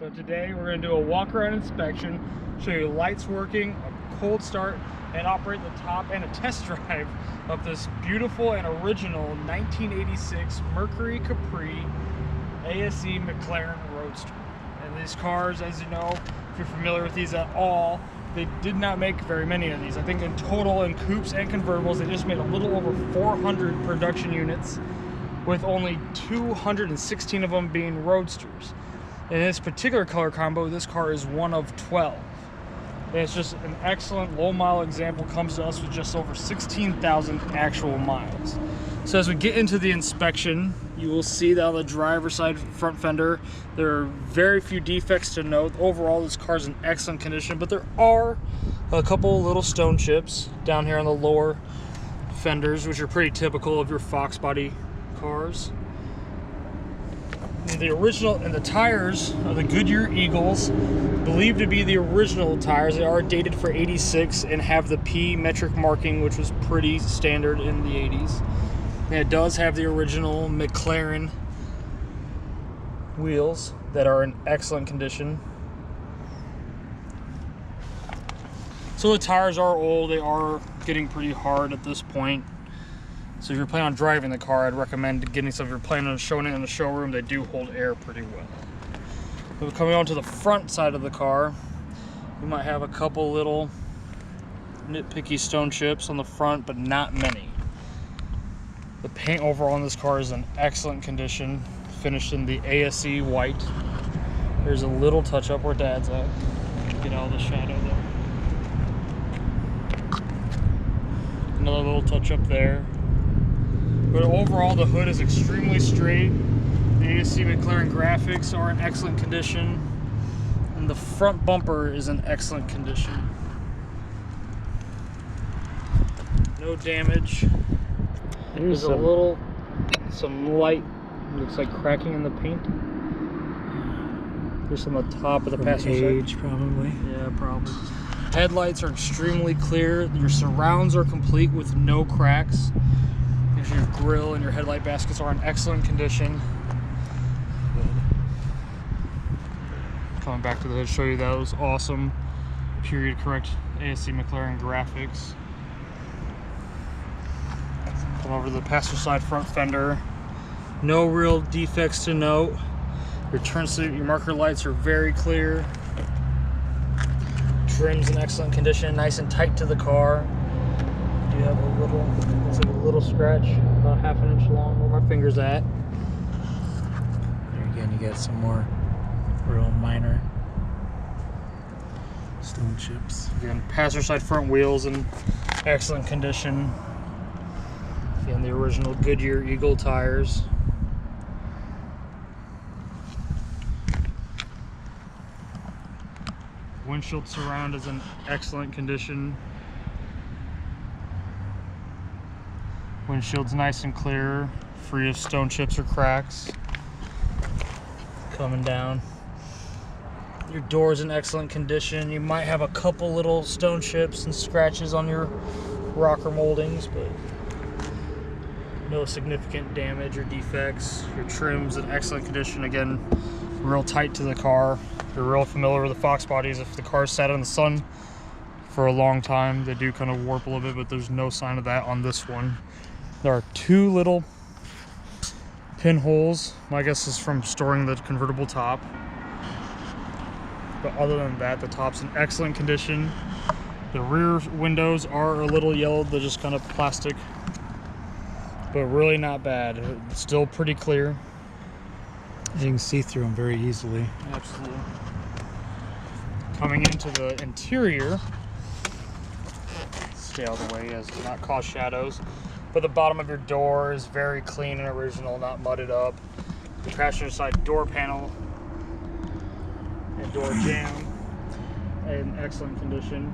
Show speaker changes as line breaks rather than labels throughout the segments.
So today we're going to do a walk around inspection, show you lights working, a cold start, and operate the top and a test drive of this beautiful and original 1986 Mercury Capri ASC McLaren Roadster. And these cars, as you know, if you're familiar with these at all, they did not make very many of these. I think in total in coupes and convertibles, they just made a little over 400 production units, with only 216 of them being Roadsters. In this particular color combo, this car is one of 12. And it's just an excellent low mile example, comes to us with just over 16,000 actual miles. So as we get into the inspection, you will see that on the driver's side front fender, there are very few defects to note. Overall, this car is in excellent condition, but there are a couple little stone chips down here on the lower fenders, which are pretty typical of your Fox body cars. The original, and the tires are the Goodyear Eagles, believed to be the original tires. They are dated for 86 and have the P metric marking, which was pretty standard in the 80s. And it does have the original McLaren wheels that are in excellent condition. So the tires are old, they are getting pretty hard at this point. So if you're planning on driving the car, I'd recommend getting some. If you're planning on showing it in the showroom, they do hold air pretty well. But coming on to the front side of the car, you might have a couple little nitpicky stone chips on the front, but not many. The paint overall in this car is in excellent condition, finished in the ASC White. There's a little touch up where Dad's at. Get out of the shadow there. Another little touch up there. But overall, the hood is extremely straight. The ASC McLaren graphics are in excellent condition, and the front bumper is in excellent condition. No damage. There's some light, looks like cracking in the paint. There's some on the top of the passenger side.
Age, probably.
Yeah, probably. Headlights are extremely clear. Your surrounds are complete with no cracks. Your grille and your headlight baskets are in excellent condition. Coming back to the hood, show you those awesome period correct ASC McLaren graphics. Come over to the passenger side front fender. No real defects to note. Your turn signal, your marker lights are very clear. Trim's in excellent condition, nice and tight to the car. You have a little, looks like a little scratch about half an inch long where my finger's at.
There again, you got some more real minor stone chips.
Again, passenger side front wheels in excellent condition. Again, the original Goodyear Eagle tires. Windshield surround is in excellent condition. Windshield's nice and clear, free of stone chips or cracks. Coming down. Your door's in excellent condition. You might have a couple little stone chips and scratches on your rocker moldings, but no significant damage or defects. Your trim's in excellent condition. Again, real tight to the car. If you're real familiar with the Fox bodies, if the car's sat in the sun for a long time, they do kind of warp a little bit, but there's no sign of that on this one. There are two little pinholes. My guess is from storing the convertible top. But other than that, the top's in excellent condition. The rear windows are a little yellowed. They're just kind of plastic, but really not bad. It's still pretty clear.
You can see through them very easily.
Absolutely. Coming into the interior, stay out of the way as to not cause shadows. But the bottom of your door is very clean and original, not mudded up. The passenger side door panel and door jamb in excellent condition.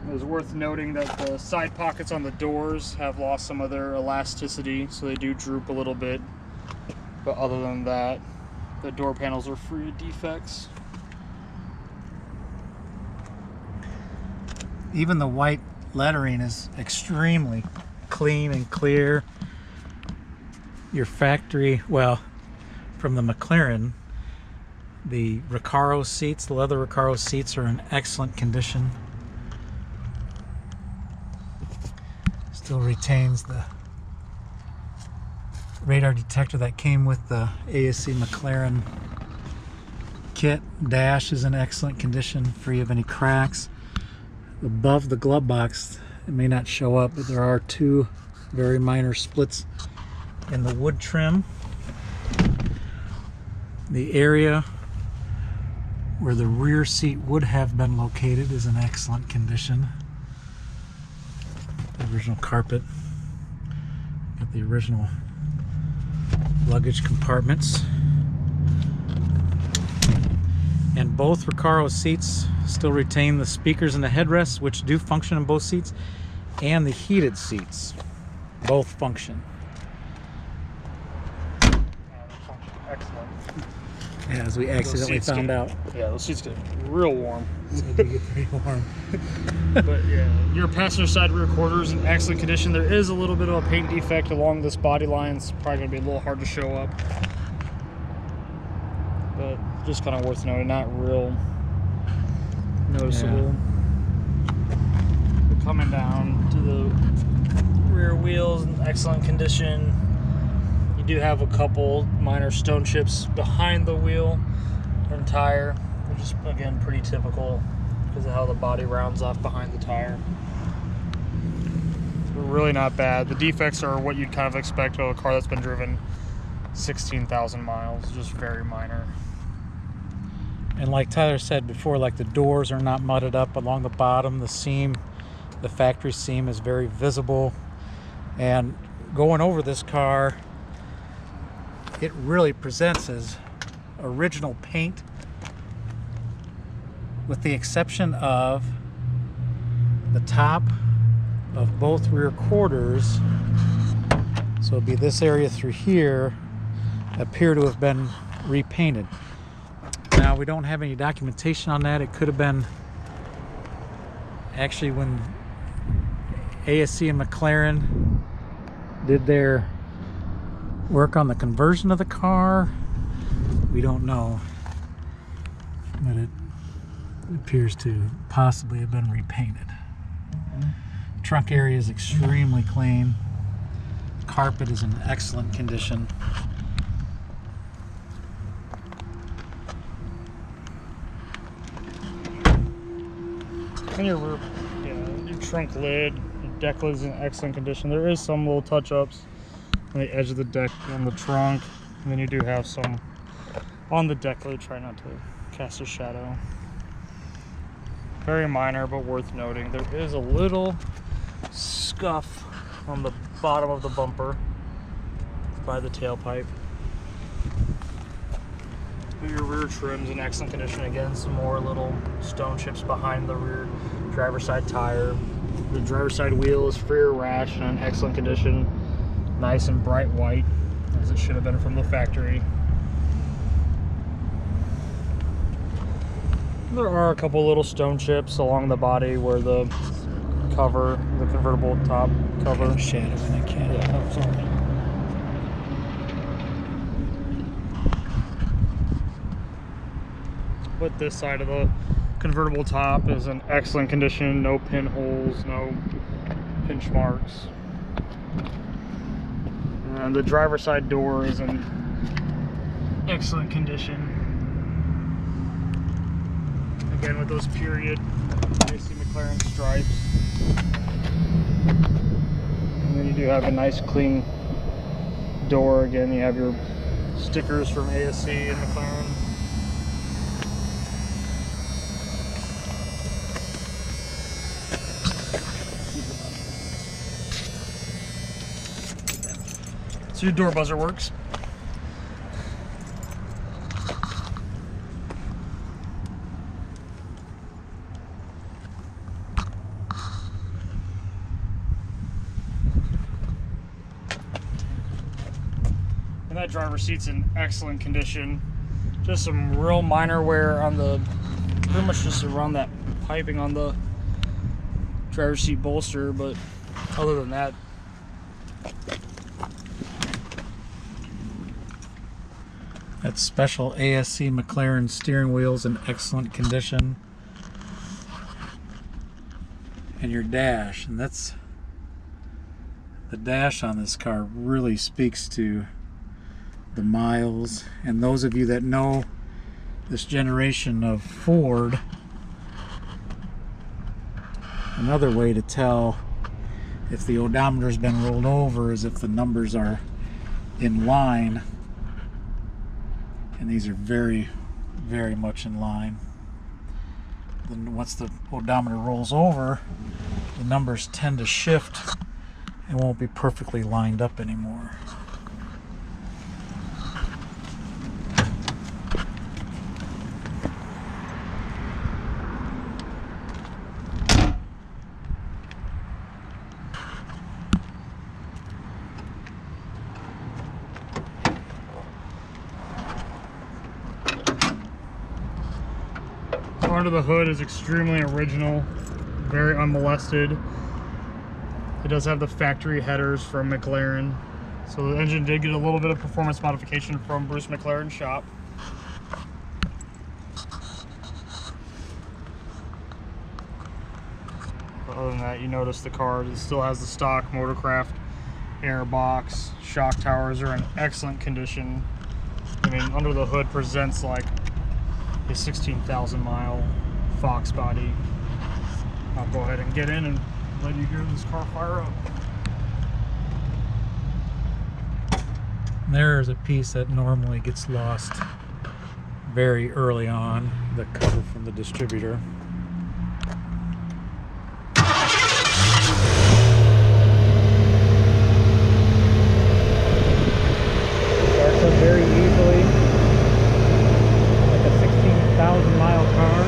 It was worth noting that the side pockets on the doors have lost some of their elasticity, so they do droop a little bit. But other than that, the door panels are free of defects.
Even the white lettering is extremely clean and clear. Your factory, well, from the McLaren, The Recaro seats, the leather Recaro seats, are in excellent condition. Still retains the radar detector that came with the ASC McLaren kit. Dash is in excellent condition, free of any cracks. Above the glove box, it may not show up, but there are two very minor splits in the wood trim. The area where the rear seat would have been located is in excellent condition. The original carpet, got the original luggage compartments, and both Recaro seats still retain the speakers and the headrests, which do function in both seats, and the heated seats both function.
Excellent.
Yeah, as we accidentally found out.
Yeah, those seats get real warm.
They do get pretty warm.
But yeah, your passenger side rear quarter is in excellent condition. There is a little bit of a paint defect along this body line. It's probably going to be a little hard to show up. But just kind of worth noting, not real noticeable. Yeah. Coming down to the rear wheels in excellent condition. You do have a couple minor stone chips behind the wheel and tire, which is again pretty typical because of how the body rounds off behind the tire. It's really not bad. The defects are what you'd kind of expect of a car that's been driven 16,000 miles, just very minor.
And like Tyler said before, like the doors are not mudded up along the bottom. The seam, the factory seam, is very visible. And going over this car, it really presents as original paint, with the exception of the top of both rear quarters. So it'll be this area through here appear to have been repainted. Now, we don't have any documentation on that. It could have been actually when ASC and McLaren did their work on the conversion of the car. We don't know, but it appears to possibly have been repainted. Trunk area is extremely clean. Carpet is in excellent condition.
And your rear, your trunk lid, your deck lid is in excellent condition. There is some little touch-ups on the edge of the deck and the trunk, and then you do have some on the deck lid. Try not to cast a shadow. Very minor, but worth noting. There is a little scuff on the bottom of the bumper by the tailpipe. Your rear trim's in excellent condition. Again, some more little stone chips behind the rear driver's side tire. The driver's side wheel is rear rash and in excellent condition. Nice and bright white, as it should have been from the factory. There are a couple little stone chips along the body where the cover, the convertible top cover.
Shadow in it, can't.
Yeah, oh, sorry. But this side of the convertible top is in excellent condition. No pinholes, no pinch marks. And the driver's side door is in excellent condition. Again, with those period ASC McLaren stripes. And then you do have a nice clean door. Again, you have your stickers from ASC and McLaren. So your door buzzer works. And that driver's seat's in excellent condition. Just some real minor wear on the, pretty much just around that piping on the driver's seat bolster, but other than that,
That's special ASC McLaren steering wheels in excellent condition. And your dash, and that's the dash on this car really speaks to the miles. And those of you that know this generation of Ford, another way to tell if the odometer's been rolled over is if the numbers are in line, and these are very, very much in line. Then once the odometer rolls over, the numbers tend to shift and won't be perfectly lined up anymore.
Under the hood is extremely original, very unmolested. It does have the factory headers from McLaren. So the engine did get a little bit of performance modification from Bruce McLaren's shop. But other than that, you notice the car still has the stock Motorcraft air box. Shock towers are in excellent condition. I mean, under the hood presents like a 16,000 mile Fox body. I'll go ahead and get in and let you hear this car fire up.
There's a piece that normally gets lost very early on, the cover from the distributor. Starts up very easily, like a 16,000 mile car.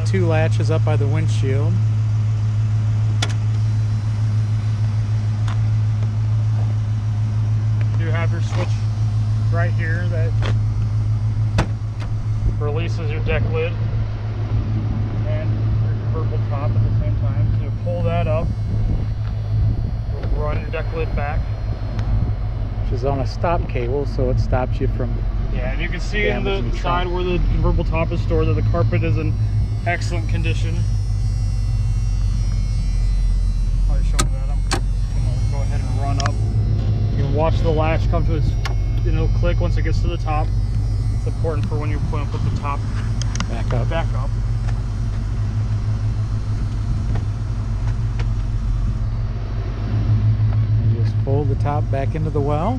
Two latches up by the windshield.
You have your switch right here that releases your deck lid and your convertible top at the same time. So you pull that up, you'll run your deck lid back.
Which is on a stop cable, so it stops you from...
Yeah, and you can see in the side where the convertible top is stored that the carpet is in excellent condition. I'll just show you that. I'm gonna go ahead and run up. You can watch the latch come to its, it'll click once it gets to the top. It's important for when you're going to put the top
back up. You just fold the top back into the well.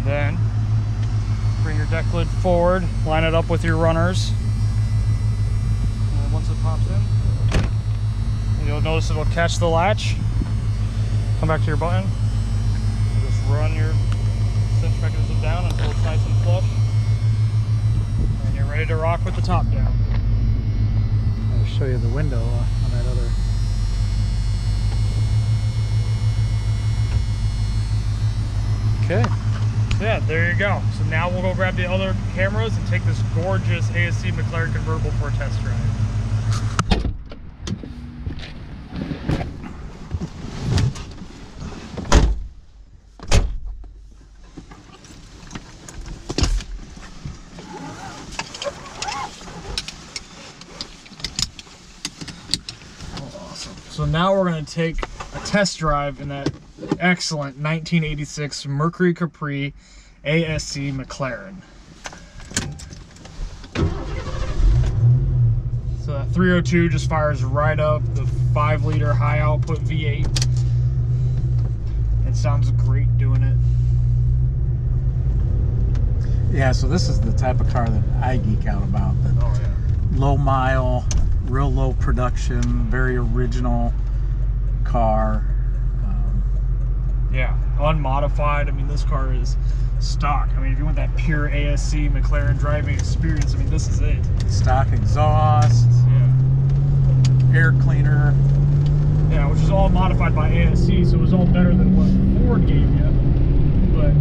Then bring your deck lid forward, line it up with your runners, and then once it pops in, you'll notice it'll catch the latch. Come back to your button, just run your cinch mechanism down until it's nice and flush, and you're ready to rock with the top down.
I'll show you the window on that other. Okay.
Yeah, there you go. So now we'll go grab the other cameras and take this gorgeous ASC McLaren convertible for a test drive. So now we're going to take a test drive in that excellent 1986 Mercury Capri ASC McLaren. So that 302 just fires right up, the 5-liter high output V8. It sounds great doing it.
Yeah, so this is the type of car that I geek out about. That
Oh yeah.
low mile, real low production, very original car.
Yeah, unmodified. I mean, this car is stock. I mean, if you want that pure ASC McLaren driving experience, I mean, this is it.
Stock exhaust,
Yeah.
air cleaner.
Yeah, which is all modified by ASC, so it was all better than what Ford gave you. But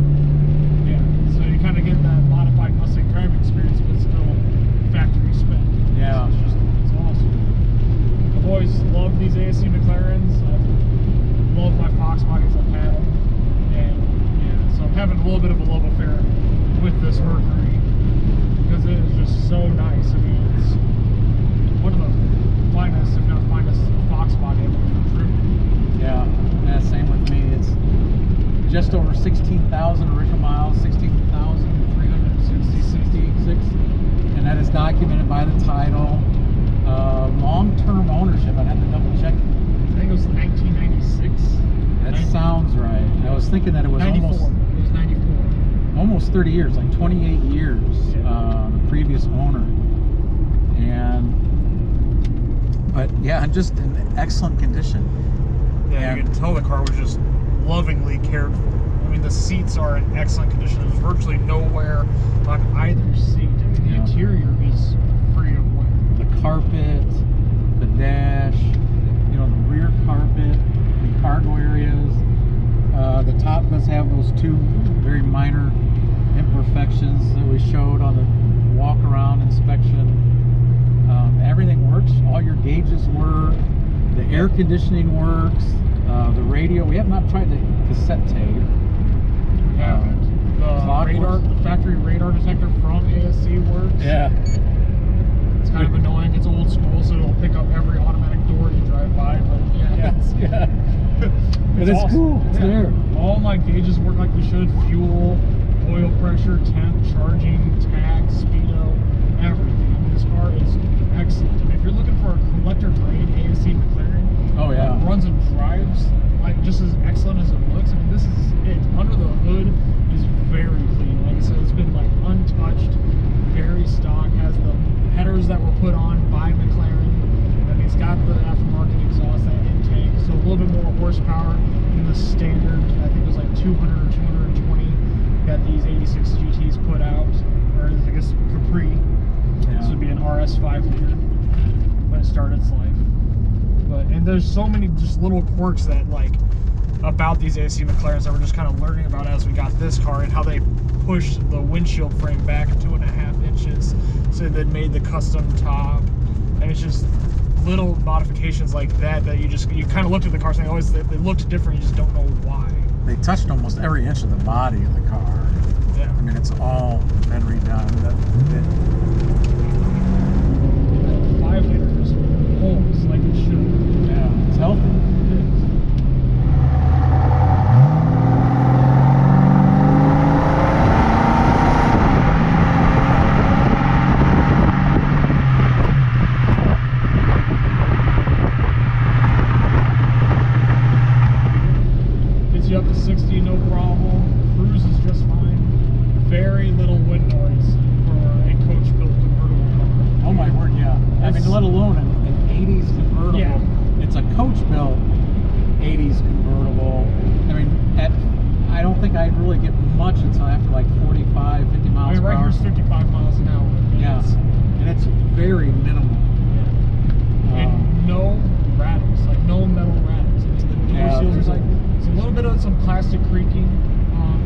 yeah, so you kind of get that modified Mustang driving experience, but still factory spec.
Yeah.
It's awesome. I've always loved these ASC McLarens. I've loved my Fox bodies I've had them, and yeah, so I'm having a little bit of a love affair with this Mercury because it is just so nice. I mean, it's one of the finest, if not finest, Fox body I've ever driven.
Yeah, same with me. It's just over 16,000 original miles, 16,366, and that is documented by the title. Long-term ownership, I'd have to double check.
I think it was 1996.
That sounds right. I was thinking that it was
94.
almost
It was 94.
almost 30 years, like 28 years,
Yeah.
the previous owner. But yeah, just in excellent condition.
Yeah, you can tell the car was just lovingly cared for. I mean, the seats are in excellent condition. There's virtually no wear on either seat. I mean, the
Yeah.
interior is free of wear.
The carpet, the dash, you know, the rear carpet, the cargo areas. The top does have those two very minor imperfections that we showed on the walk-around inspection. Everything works. All your gauges work. The air conditioning works. The radio. We have not tried the cassette tape.
Yeah, the
clock
radar,
works.
the factory radar detector from ASC works.
Yeah.
It's kind of annoying. It's old school, so it'll pick up every automatic door you drive by. But yeah,
Yeah. But it's
awesome.
cool. It's
Yeah.
there.
All my gauges work like they should. Fuel, oil pressure, temp, charging, tag, speedo, everything. I mean, this car is excellent. I mean, if you're looking for a collector grade ASC McLaren,
Oh yeah.
that runs and drives like just as excellent as it looks. I mean, this is it. Under the hood is very clean. Like I said, it's been like untouched, very stock. Has the headers that were put on by McLaren. I mean, it's got the aftermarket exhaust, that intake, so a little bit more horsepower than the standard. I think it was like 200 or 220 that these 86 GTs put out, or I guess Capri. This would be an RS 5-liter when it started its life. And there's so many just little quirks that like about these ASC McLarens that we're just kind of learning about as we got this car, and how they pushed the windshield frame back 2.5 inches, so they made the custom top. And it's just little modifications like that that you kind of looked at the car saying, oh, they looked different, you just don't know why.
They touched almost every inch of the body of the car.
Yeah.
I mean, it's all been redone.
5-liter just holds like it should.
Yeah, it's healthy.
It is. Gets you up to 60, no problem. Cruise is just fine. Very little wind noise for a coach-built convertible car.
Oh my word, yeah. I mean, let alone an 80s convertible.
Yeah.
It's a coach-built 80s convertible. I mean, I don't think I'd really get much until after like 45, 50 miles
I mean,
per
right
hour.
here's 55 miles an hour.
Yeah, and it's very minimal.
And no rattles, like no metal rattles. I mean, the door
Yeah,
seals
there's
are like, it's a little bit of some plastic creaking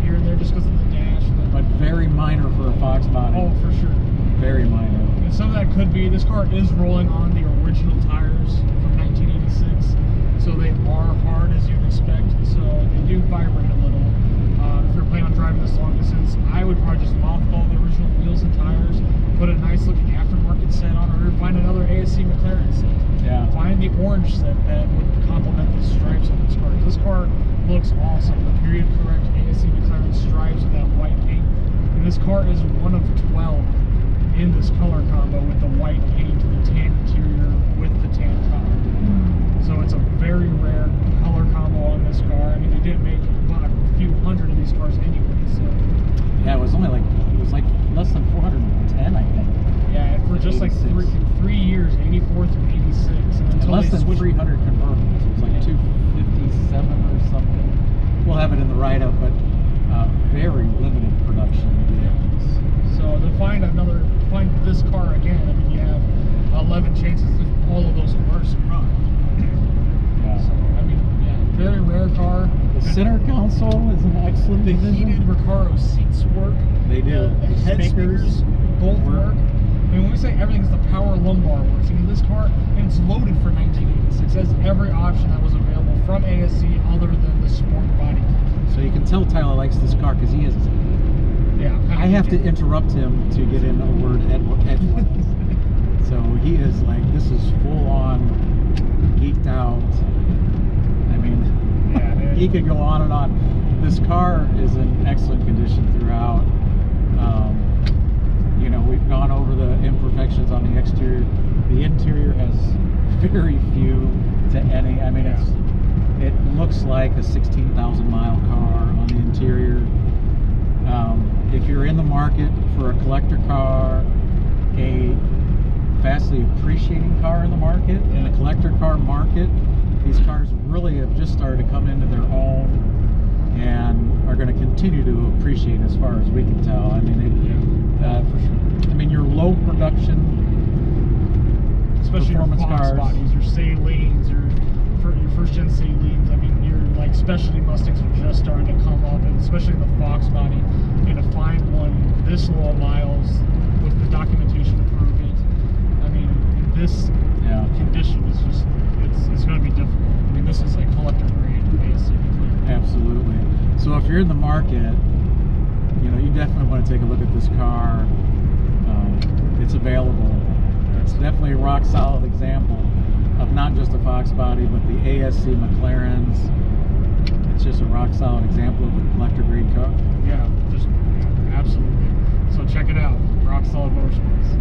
here and there just because of the dash.
But very minor for a Fox body.
Oh, for sure.
Very minor.
And some of that could be, this car is rolling on the original tires from 1986, so they are hard as you'd expect, so they do vibrate a little. If you're planning on driving this long distance, I would probably just mothball the original wheels and tires, put a nice looking aftermarket set on, or find another ASC ASC McLaren set.
Yeah.
Find the orange set that would complement the stripes on this car. This car looks awesome. The period correct ASC McLaren stripes with that white paint. And this car is one of 12 in this color combo with the white paint, the tan interior with the tan top. So it's a very rare color combo on this car. I mean, they didn't make about a few hundred of these cars anyway. So
Yeah, it was only like less than 410, I think.
yeah, and for just like 3 years, 84 through 86, and until
Less
they
than
switched
300 convertibles. It was like 257 or something. We'll have it in the write-up, but very limited production vehicles.
So to find this car again, I mean, you have 11 chances if all of those cars survive.
Yeah.
So I mean, yeah, very rare car.
The center console is an excellent
The
division.
heated Recaro seats work.
They do.
The head speakers both work. I mean, when we say everything's the power lumbar works, I mean, this car, and it's loaded for 1986, has every option that was available from ASC other than the sport body.
So you can tell Tyler likes this car because he is.
Yeah.
I have to interrupt him to get in a word edgewise. So he is like, this is full on geeked out. I mean,
Yeah,
he could go on and on. This car is in excellent condition throughout. You know, we've gone over the imperfections on the exterior. The interior has very few to any. I mean, it looks like a 16,000 mile car on the interior. If you're in the market for a collector car, a vastly appreciating car in the market, in the collector car market, these cars really have just started to come into their own and are going to continue to appreciate as far as we can tell. I mean,
for sure.
I mean, your low production,
Especially your
performance
Fox
cars,
bodies, your Salines, your first gen Salines. I mean, your like specialty Mustangs are just starting to come up, and especially the Fox body. And to find one this low miles with the documentation to prove it, I mean, in this condition is just it's going to be difficult. I mean, this is a collector grade ASC McLaren.
absolutely. So if you're in the market, you know, you definitely want to take a look at this car. It's available. It's definitely a rock solid example of not just a Fox body, but the ASC McLarens. It's just a rock solid example of a collector grade car.
Yeah, absolutely. So check it out, Rock Solid Motorsports.